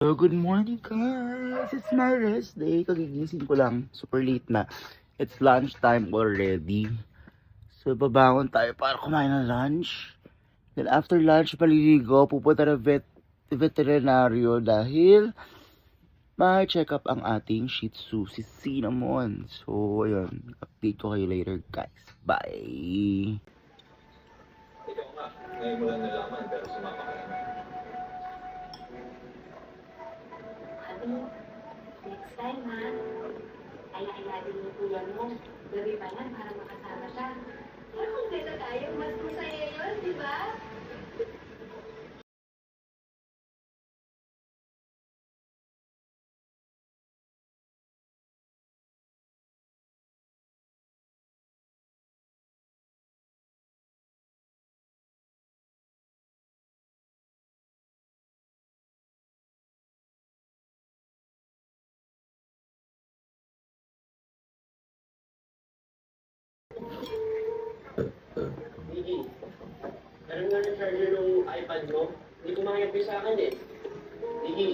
So, good morning guys! It's my rest day. Kagigising ko lang. Super late na. It's lunchtime already. So, babangon tayo para kumain ng lunch. Then after lunch, paliligo. Pupunta na veterinaryo dahil may check up ang ating Shih Tzu, si Cinnamon. So, ayun. Update ko kayo later guys. Bye! Ikaw nga, ngayon mo lang nalaman pero sumama ka naman. Ano? Next time, ha? Ayain mo kuya mo. Gabi pa lang para makasama siya. Pero kung kaya tayo, mas masaya yun, di ba? Gigi, meron nga na charger ng iPad mo. Hindi ko makayapin sa akin eh. Gigi,